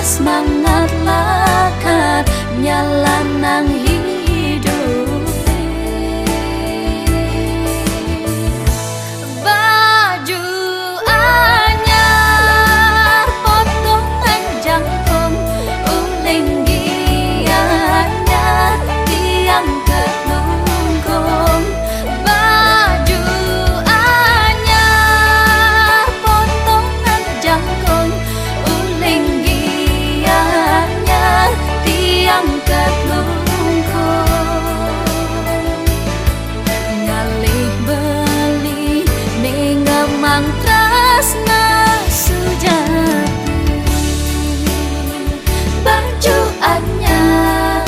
Semangat lakat nyala nang hidup baju anyar potongan jangkung uling gianyar tiang kelungkung baju anyar potongan jangkung uling tiang kelungkung ngalih beli mengemang tresna sujati baju anyar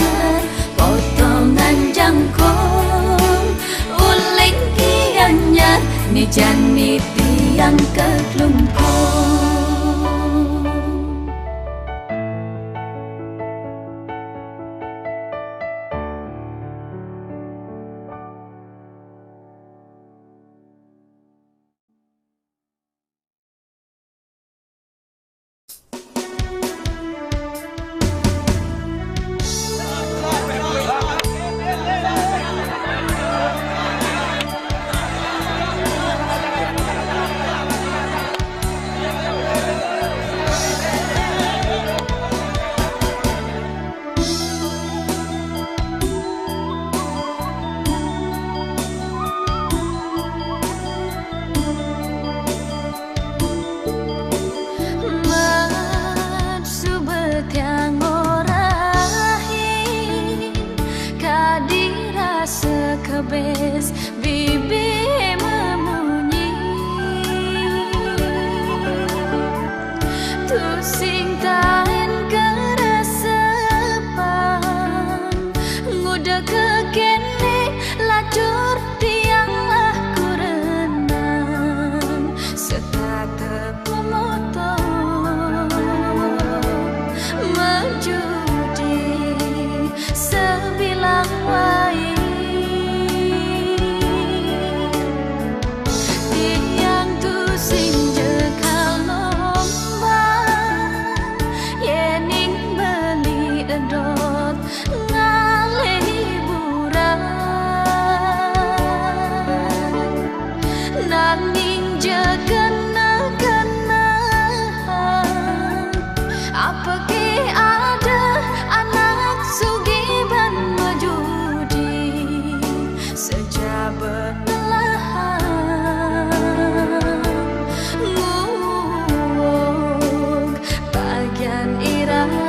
potongan jangkung uling gianyar ni jani tiang kelungkung. Sekebes bibi memunyi tusing taen keresepan nguda kekene lacur tiang lah kurenang setata pemotong menjudi sebilang lain nanging jegena-genahan apa ke ada anak sugiban majudi sejabat lahan nguwog bagian iraga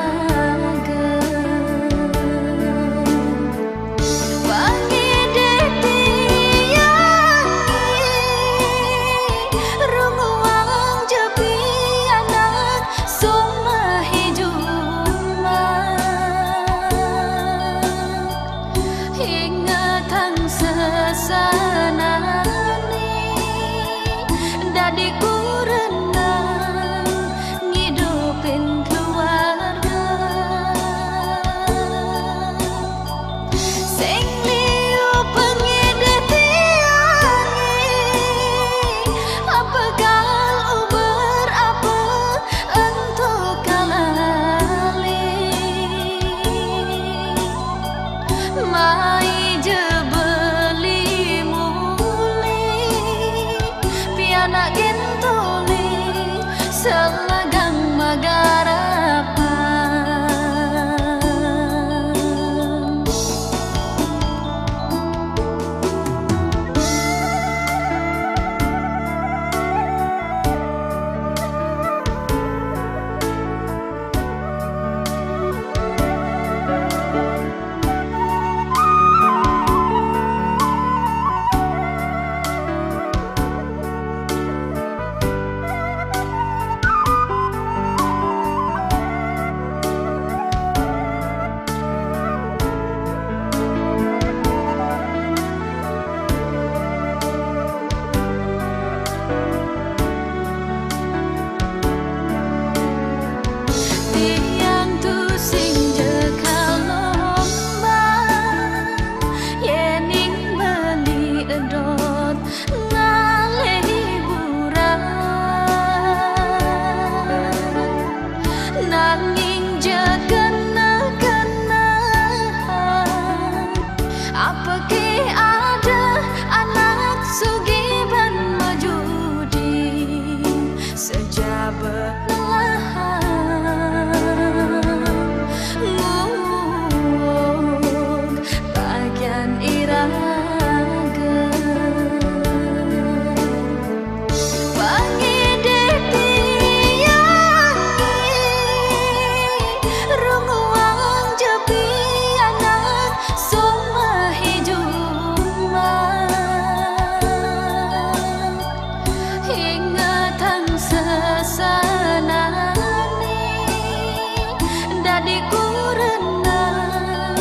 adikku renang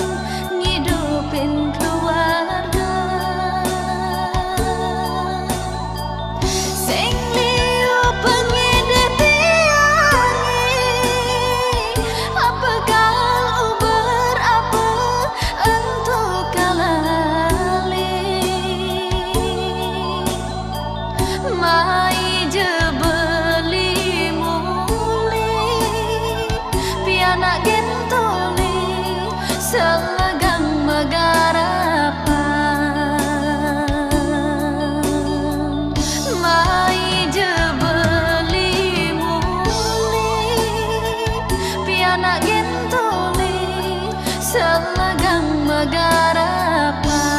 ngidupin keluarga. Sing liu pengedep tiangi apa kal uber apa untuk kalali mai je beli muli pianak gentoli selagang magarapan mai je beli muli pianak gentoli selagang magarapan.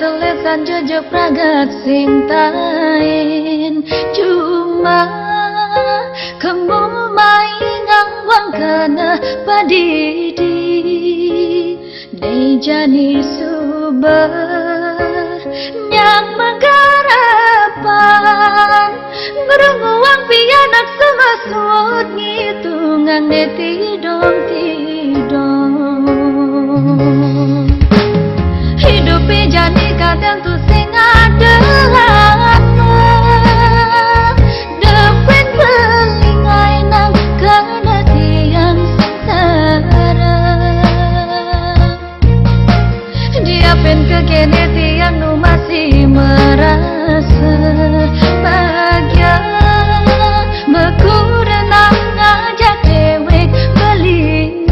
telesan jejak pragat sing tain cuma kamu mainang wang kana padidi dei jani subah nyang magarapan ngerunguang pianak semasut ngitungan netidong hidupi jani kadang tu sing adalah depet belingai nang kana tiang sengsara dia pen kekene tiang nu masih merasa bahagia mekurenang ngajak dewek beline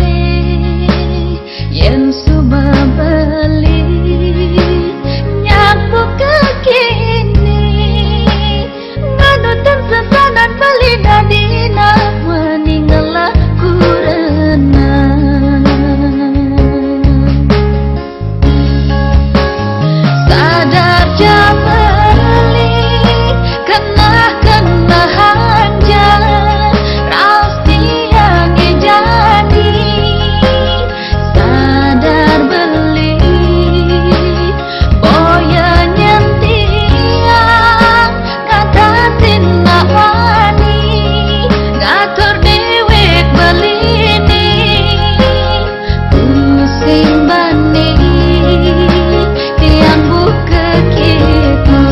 yen subah beli nyapu kekini nganutan sesanan beli dadina meninggalah kurenang sadar jabali kena hanjar raus tiang jadi sadar beli boya nyentiang ngatasin nawani ngatur dewek belini pusing bani tiang buka gitu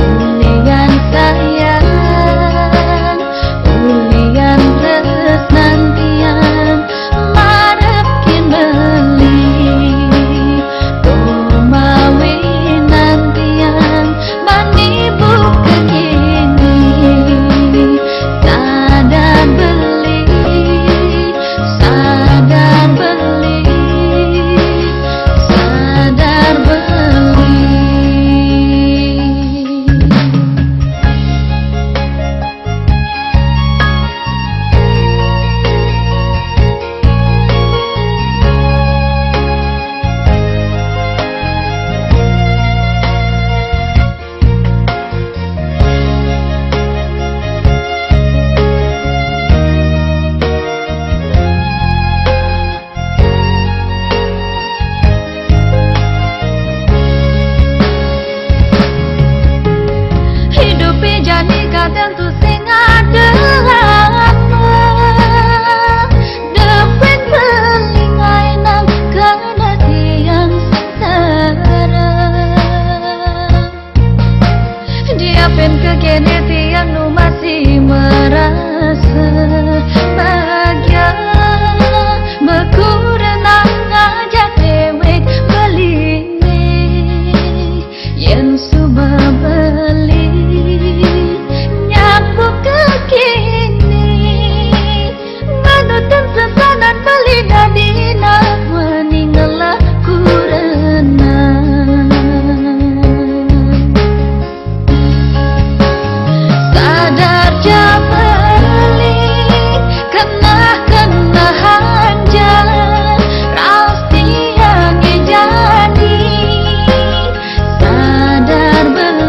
ulian sayang ulian tresnan tiang marepkin beli kumawinan tiang bani buka kini sadar beli sadar beli sadar beli. Hidupi jani kadang tu sing adalah depet belingai nang kana tiang sengsara dia pen kekene tiang nu masih merasa bahagia mekurenang ngajak dewek beline yen subah beli nyapu kekini nganutan sesanan beli dadina meninggalah kurenang sadar jabali kena hanjar raus tiang jadi sadar beli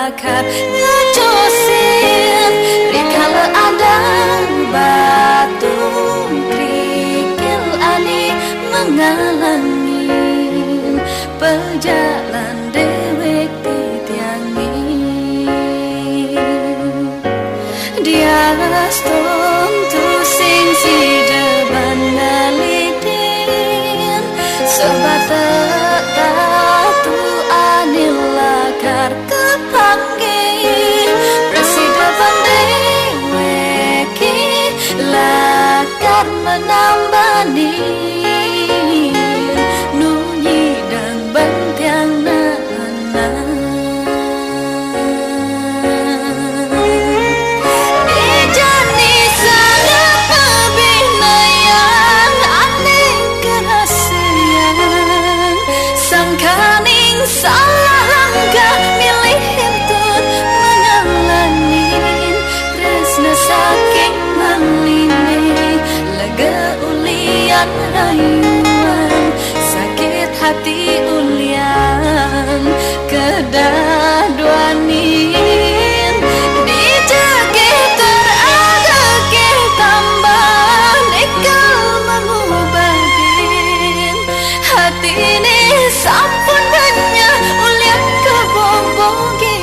lakar ngejosin rikala ada batu kerikil ani menghalangi pejalan dewek titiangi dia ston tu sing si deban ngalidin sebata tatu anil lakar kepanggih presiden deweki lakar menambani nunyi dan bentiang nana dijani sangat pebinayan aneh kerasian sangkaning salah langkah milih hentut mengalanin tresna saking malini lega ulian rayuan sakit hati ulian kedah duanin dijagi terada ke tambah nikal mengubadin hati ini sampun banyak ulian kebobogin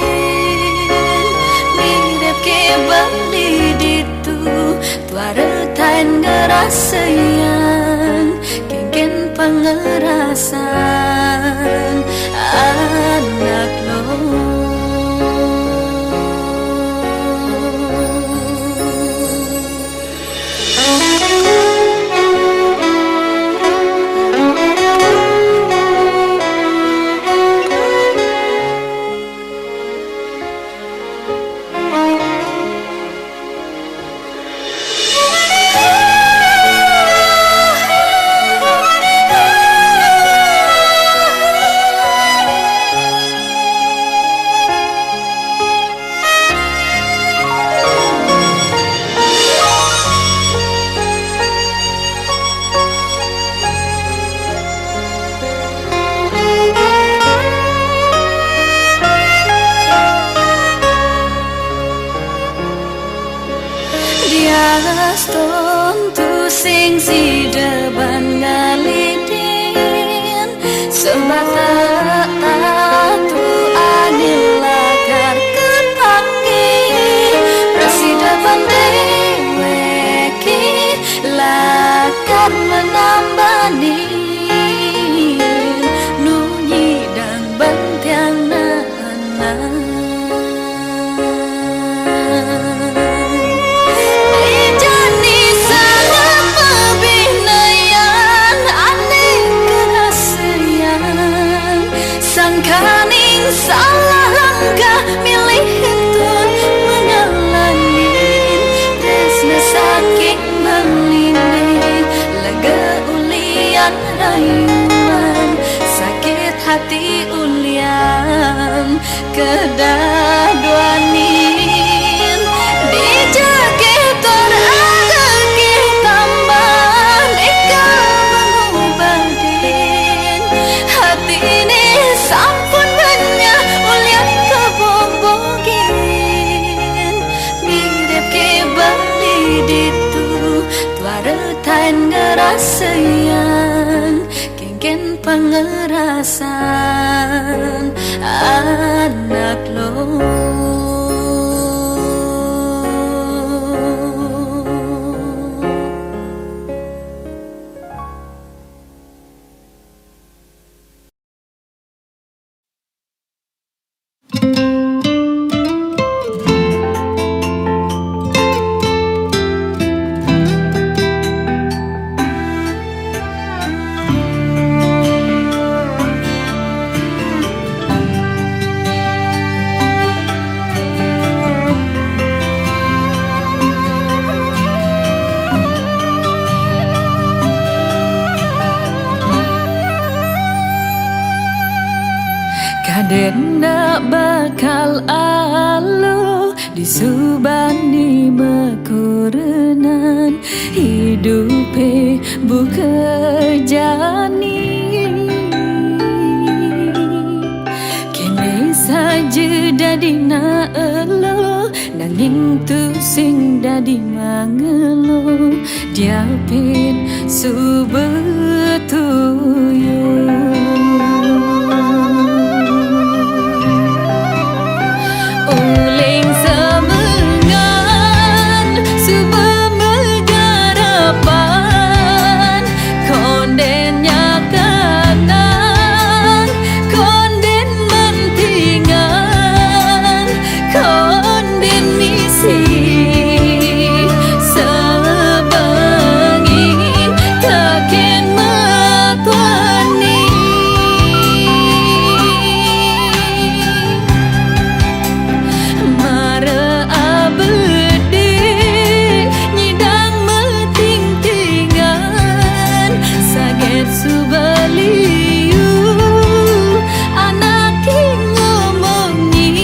mirip ke beli ditu tuaretain ngerasayan kengken pengerasan anak lo ston tu sing si deban ngalidin sebata tatu anil lakar kepanggih presiden deweki lakar menambani nunyi dan bentiang nana sangkaning salah langkah milih hentut mengalanin tresna saking melini lega ulian rayuan sakit hati ulian kedah duanin dijagi terada ke tambah nikah mengubadin hati ini sampun banyak ulian kebobogin mirip ke beli ditu tuaretain ngerasayan kengken pengerasan anak lo Kadena bakal alu disubani mekurenan hidupe bukerjani kene saja dadi na elo nanging tu sing dadi mangelo diapin subetuyo uling semengan subemegarapan konden nyakanan konden mentingan konden misi sebengi kaken matwani mara abedi nyidang meting-tingan saget subaliu anak ngomongin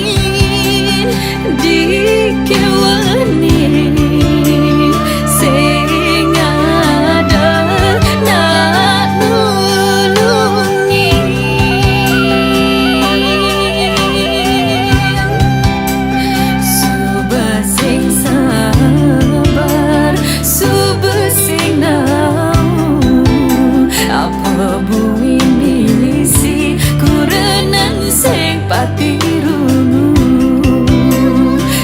dikewani sing ada nak nulungi Suba sing sabar, suba sing nau apa bui misi kurenan sing patirunu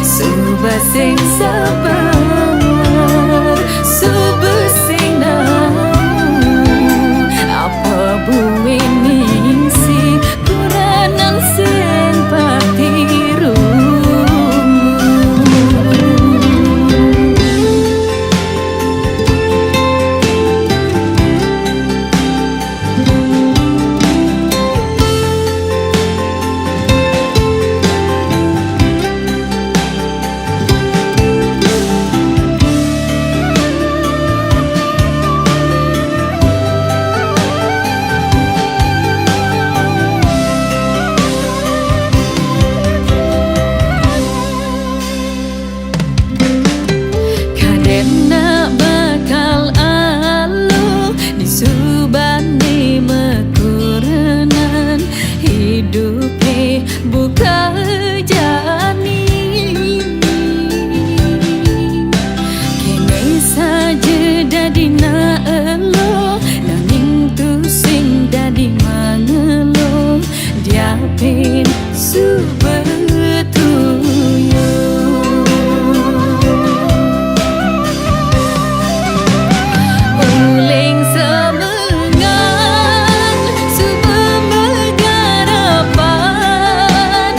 Suba sing sabar, suba sing nau apa bui misi kurenan sing patirunu Kadena bakal alu disubani mekurenan hidupe buka jani kene saja dadi na elo nanging tu sing dadi mangelo diapin subetuyo uling semengan subemegarapan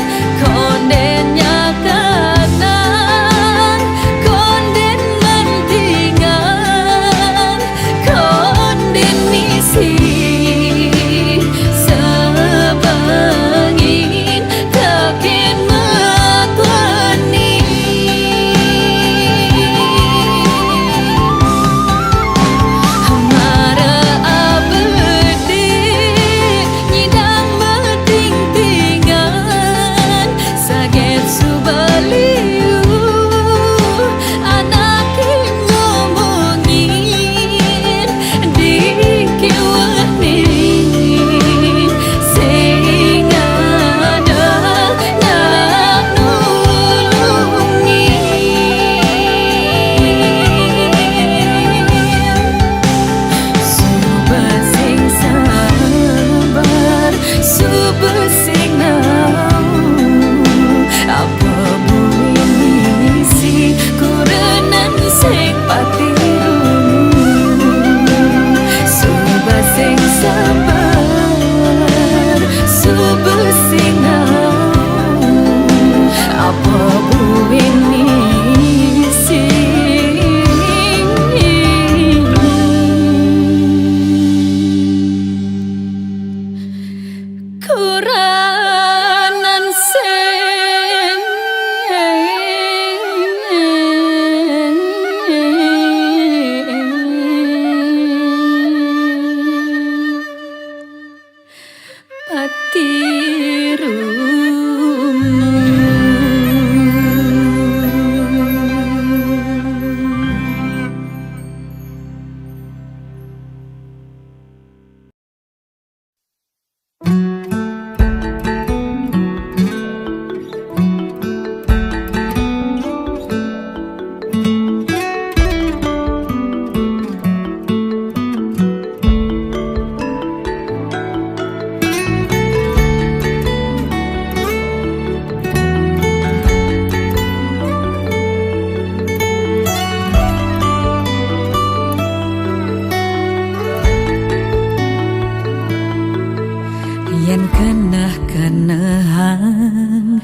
Kenah-kenahan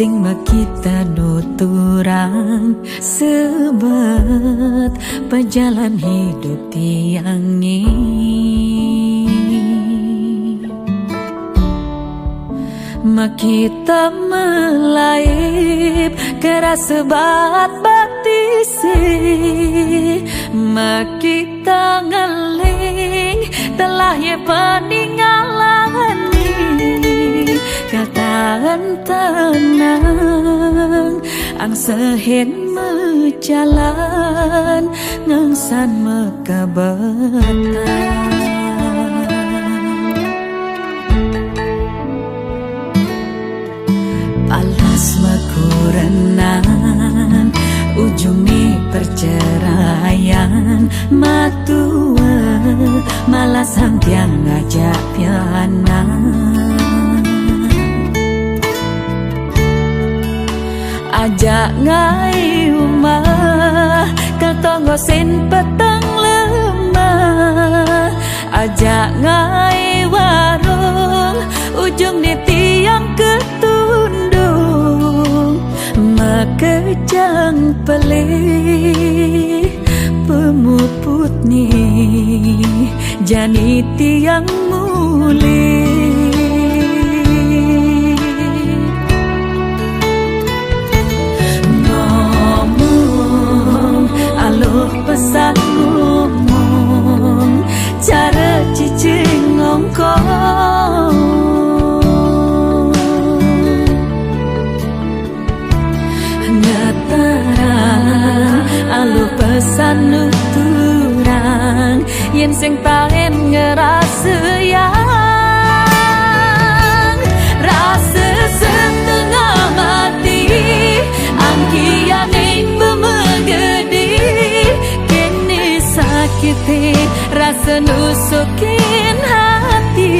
sing makita nuturang sebab pejalan hidup tiang ini makita melaip keras sebat batisi makita ngeling telah ye peninggalan kataan tenang ang sehen mejalan ngangsan mekabatan palas makurenan ujung ni perceraian matua malah sang tiang ngajak pianan ajak ngai umah katonggo sen petang lemah ajak ngai warung ujung ni tiang ketundung makejang pelih pemuput ni jani tiang mulih pesan ngomong cara cicing ngongkong ngeterang alu pesan nuturang yen sing tahen ngerasa yang rasa setengah mati angkian ing bemegedi sakiti rasa nusukin hati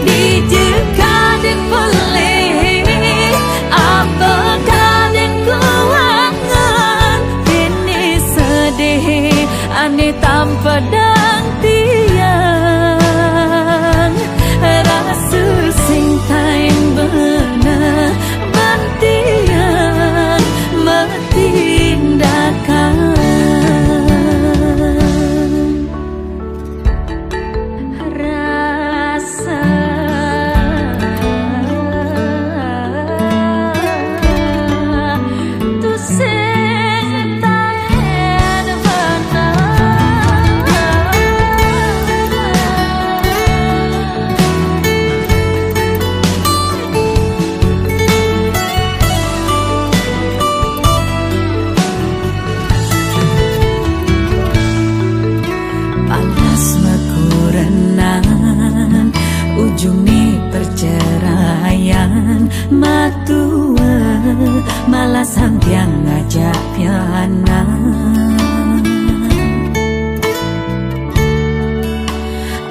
dijekaden pelih apa kaden kuangan ini sedih aneh tanpa dang tiang rasa sing tain bener bantian metindakan ujung ni perceraian matua malah sang tiang ngajak pianan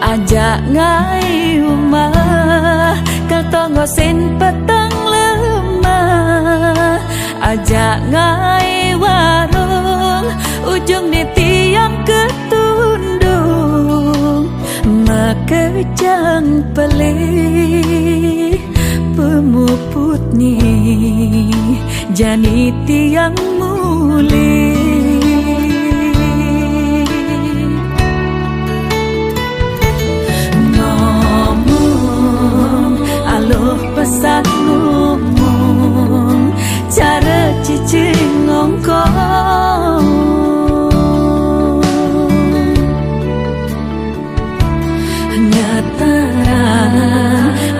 ajak ngai umah katonggo sen petang lemah ajak ngai warung ujung ni tiang ketundung makejang pelih pemuput ni jani tiang mulih ngomong aluh pesan ngomong cara cicing ngongkong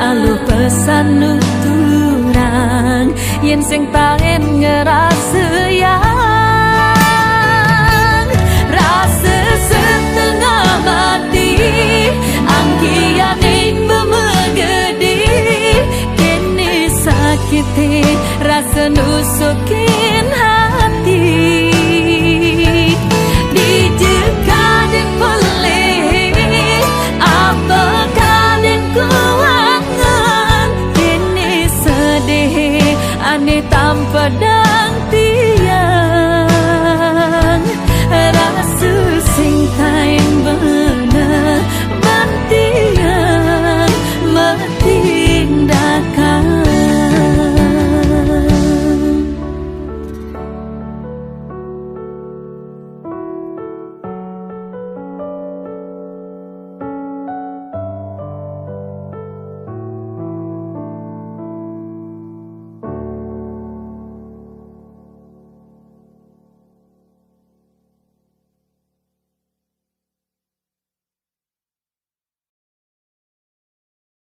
alu pesan nuturang yen sing tahen ngerasa yang rasa setengah mati angkian ing bemegedi kini sakiti rasa nusuki